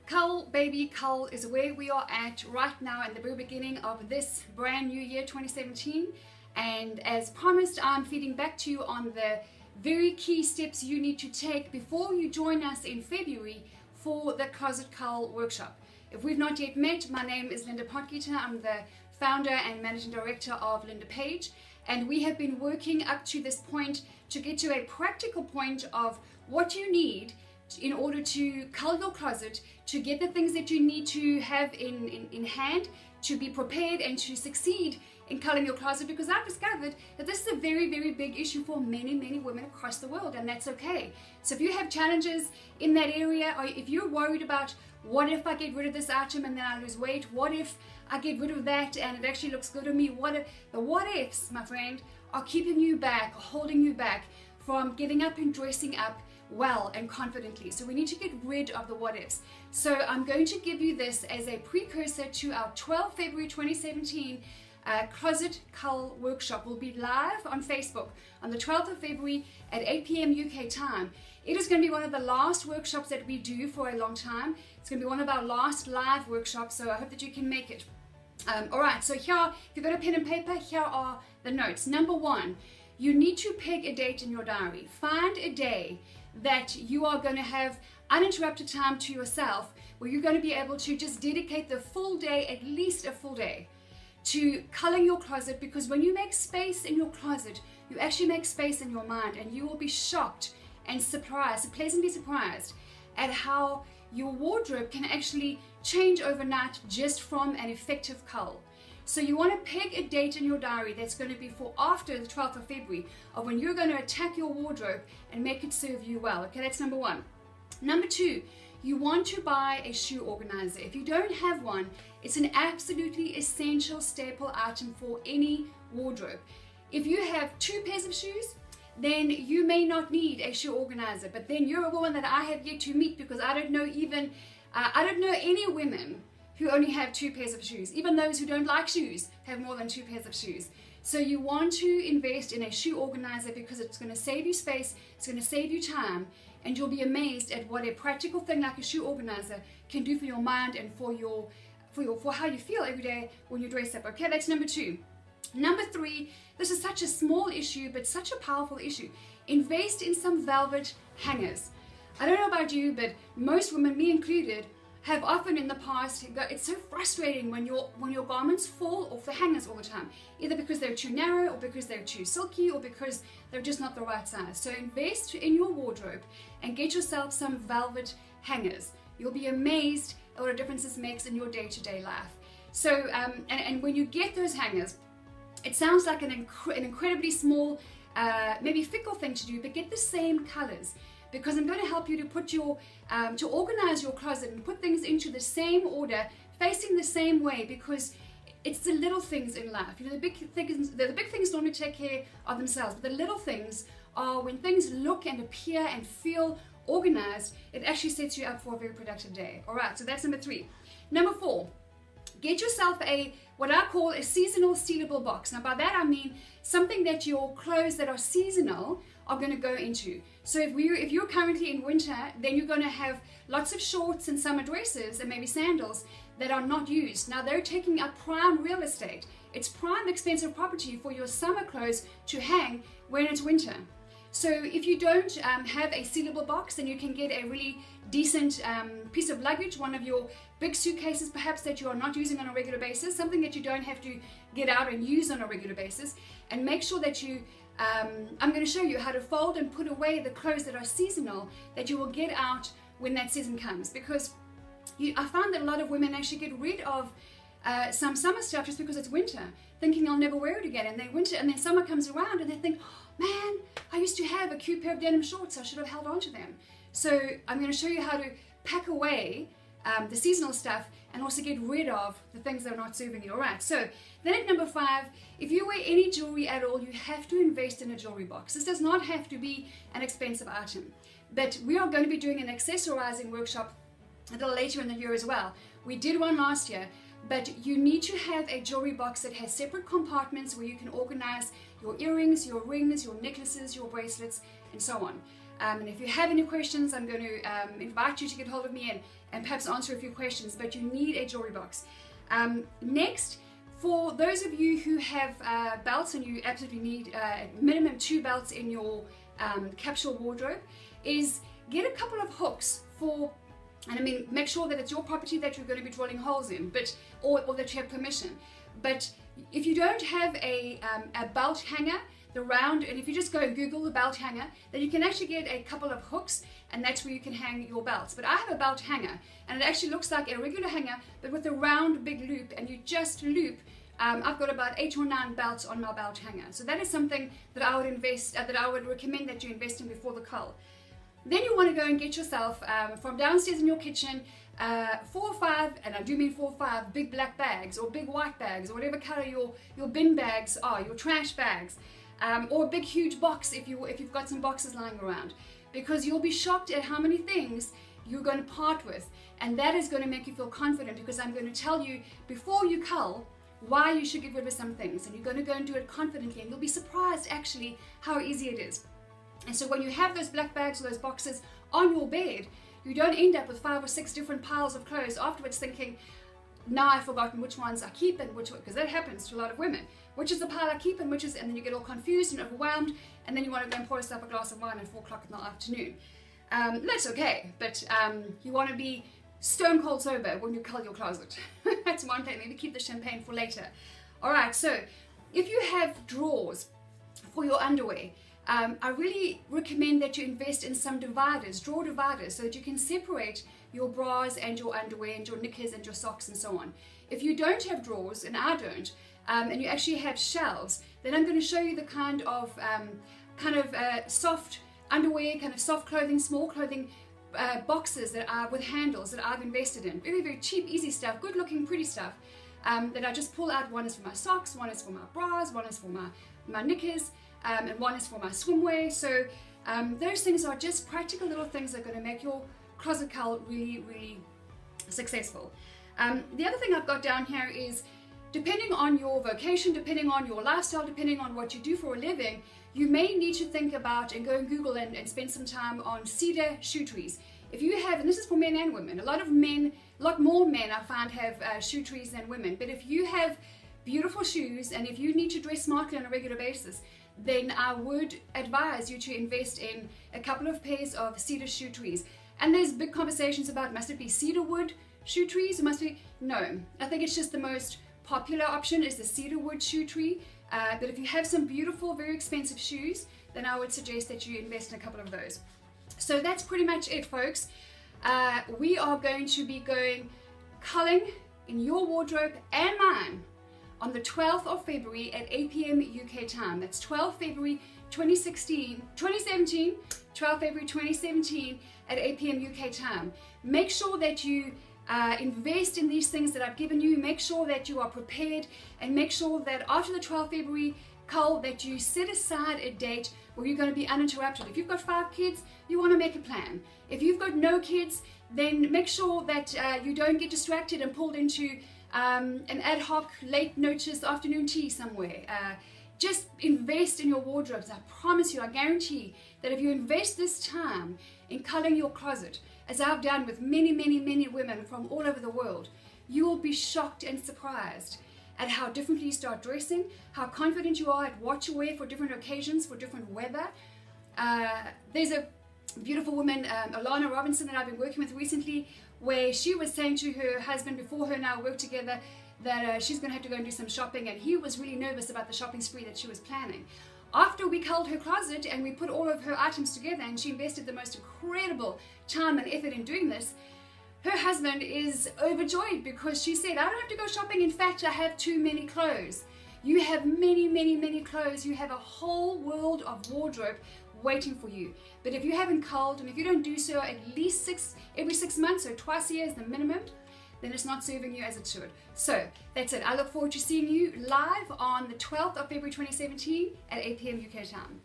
Cull, baby, Cull is where we are at right now in the very beginning of this brand new year 2017, and as promised, I'm feeding back to you on the very key steps you need to take before you join us in February for the Closet Cull workshop. If we've not yet met, my name is Linda Potgieter. I'm the founder and managing director of Linda Page, and we have been working up to this point to get to a practical point of what you need in order to cull your closet, to get the things that you need to have in hand, to be prepared and to succeed in culling your closet, because I've discovered that this is a very, very big issue for many, many women across the world, and that's okay. So if you have challenges in that area, or if you're worried about what if I get rid of this item and then I lose weight, what if I get rid of that and it actually looks good on me, the what ifs, my friend, are keeping you back, holding you back from getting up and dressing up well and confidently. So we need to get rid of the what ifs. So I'm going to give you this as a precursor to our 12 February 2017 Closet Cull workshop. Will be live on Facebook on the 12th of February at 8 p.m. UK time. It is going to be one of the last workshops that we do for a long time. It's going to be one of our last live workshops, so I hope that you can make it. Alright, so here, if you've got a pen and paper, here are the notes. Number one, you need to peg a date in your diary. Find a day that you are going to have uninterrupted time to yourself, where you're going to be able to just dedicate the full day, at least a full day, to culling your closet. Because when you make space in your closet, you actually make space in your mind, and you will be shocked and surprised, pleasantly surprised, at how your wardrobe can actually change overnight just from an effective cull. So you want to peg a date in your diary that's going to be for after the 12th of February, of when you're going to attack your wardrobe and make it serve you well. Okay, that's number one. Number two, you want to buy a shoe organizer. If you don't have one, it's an absolutely essential staple item for any wardrobe. If you have two pairs of shoes, then you may not need a shoe organizer, but then you're a woman that I have yet to meet, because I don't know any women who only have two pairs of shoes. Even those who don't like shoes have more than two pairs of shoes. So you want to invest in a shoe organizer, because it's going to save you space, it's going to save you time, and you'll be amazed at what a practical thing like a shoe organizer can do for your mind and for how you feel every day when you dress up. Okay, that's number two. Number three, this is such a small issue, but such a powerful issue. Invest in some velvet hangers. I don't know about you, but most women, me included, have often in the past, it's so frustrating when your garments fall off the hangers all the time, either because they're too narrow, or because they're too silky, or because they're just not the right size. So invest in your wardrobe and get yourself some velvet hangers. You'll be amazed at what a difference this makes in your day-to-day life. So and when you get those hangers, it sounds like an incredibly small, maybe fickle thing to do, but get the same colors. Because I'm going to help you to put to organize your closet and put things into the same order, facing the same way, because it's the little things in life. You know, the big things normally take care of themselves, but the little things are when things look and appear and feel organized, it actually sets you up for a very productive day. All right, so that's number three. Number four, get yourself what I call a seasonal sealable box. Now by that I mean something that your clothes that are seasonal are going to go into. So if you're currently in winter, then you're going to have lots of shorts and summer dresses and maybe sandals that are not used. Now they're taking up prime real estate. It's prime expensive property for your summer clothes to hang when it's winter. So if you don't have a sealable box, then you can get a really decent piece of luggage, one of your big suitcases perhaps that you are not using on a regular basis, something that you don't have to get out and use on a regular basis, and make sure that you I'm going to show you how to fold and put away the clothes that are seasonal, that you will get out when that season comes. Because I found that a lot of women actually get rid of some summer stuff just because it's winter, thinking I'll never wear it again, and then summer comes around and they think, oh, man, I used to have a cute pair of denim shorts, I should have held on to them. So I'm going to show you how to pack away the seasonal stuff and also get rid of the things that are not serving you. Alright, so then at number five, if you wear any jewelry at all, you have to invest in a jewelry box. This does not have to be an expensive item, but we are going to be doing an accessorizing workshop a little later in the year as well. We did one last year, but you need to have a jewelry box that has separate compartments where you can organize your earrings, your rings, your necklaces, your bracelets, and so on. And if you have any questions, I'm going to invite you to get hold of me and perhaps answer a few questions, but you need a jewelry box. Next, for those of you who have belts, and you absolutely need minimum 2 belts in your capsule wardrobe, is get a couple of hooks for, and I mean, make sure that it's your property that you're going to be drilling holes in, or that you have permission. But if you don't have a belt hanger, the round, and if you just go and Google the belt hanger, then you can actually get a couple of hooks, and that's where you can hang your belts. But I have a belt hanger, and it actually looks like a regular hanger, but with a round big loop, and you just loop. I've got about 8 or 9 belts on my belt hanger. So that is something that I would recommend that you invest in before the cull. Then you want to go and get yourself from downstairs in your kitchen 4 or 5, and I do mean 4 or 5 big black bags or big white bags or whatever color your bin bags are, your trash bags, or a big huge box if you've got some boxes lying around, because you'll be shocked at how many things you're going to part with, and that is going to make you feel confident, because I'm going to tell you before you cull why you should get rid of some things, and you're going to go and do it confidently, and you'll be surprised actually how easy it is. And so when you have those black bags or those boxes on your bed, you don't end up with 5 or 6 different piles of clothes afterwards thinking, now I've forgotten which ones I keep and which one, because that happens to a lot of women. Which is the pile I keep and which is, and then you get all confused and overwhelmed, and then you want to go and pour yourself a glass of wine at 4 o'clock in the afternoon. That's okay, but you want to be stone cold sober when you cull your closet. That's one thing. Maybe keep the champagne for later. Alright, so if you have drawers for your underwear, I really recommend that you invest in some dividers, drawer dividers, so that you can separate your bras and your underwear and your knickers and your socks and so on. If you don't have drawers, and I don't, and you actually have shelves, then I'm going to show you the kind of soft underwear, kind of soft clothing, small clothing boxes that are with handles that I've invested in. Very, very cheap, easy stuff, good looking, pretty stuff, that I just pull out. One is for my socks, one is for my bras, one is for my knickers, and one is for my swimwear. So those things are just practical little things that are going to make your closet cull really, really successful. The other thing I've got down here is, depending on your vocation, depending on your lifestyle, depending on what you do for a living, you may need to think about and go and Google and spend some time on cedar shoe trees. If you have, and this is for men and women, a lot more men I find have shoe trees than women, but if you have beautiful shoes and if you need to dress smartly on a regular basis, then I would advise you to invest in a couple of pairs of cedar shoe trees. And there's big conversations about, must it be cedar wood shoe trees, or must it be? No, I think it's just the most popular option is the cedar wood shoe tree. But if you have some beautiful, very expensive shoes, then I would suggest that you invest in a couple of those. So that's pretty much it, folks. We are going to be going culling in your wardrobe and mine on the 12th of February at 8 p.m. UK time. That's 12 February 2017, 12 February 2017 at 8 p.m. UK time. Make sure that you invest in these things that I've given you. Make sure that you are prepared, and make sure that after the 12th February cull that you set aside a date where you're going to be uninterrupted. If you've got 5 kids, you want to make a plan. If you've got no kids, then make sure that you don't get distracted and pulled into an ad hoc late notice afternoon tea somewhere. Just invest in your wardrobes. I promise you, I guarantee that if you invest this time in culling your closet, as I've done with many, many, many women from all over the world, you will be shocked and surprised at how differently you start dressing, how confident you are at what you wear for different occasions, for different weather. There's a beautiful woman, Alana Robinson, that I've been working with recently, where she was saying to her husband, before her and I worked together, that she's going to have to go and do some shopping, and he was really nervous about the shopping spree that she was planning. After we culled her closet and we put all of her items together, and she invested the most incredible time and effort in doing this, her husband is overjoyed, because she said, I don't have to go shopping. In fact, I have too many clothes. You have many, many, many clothes. You have a whole world of wardrobe waiting for you. But if you haven't culled, and if you don't do so at least every 6 months, or twice a year is the minimum, then it's not serving you as it should. So that's it. I look forward to seeing you live on the 12th of February 2017 at 8 p.m. UK time.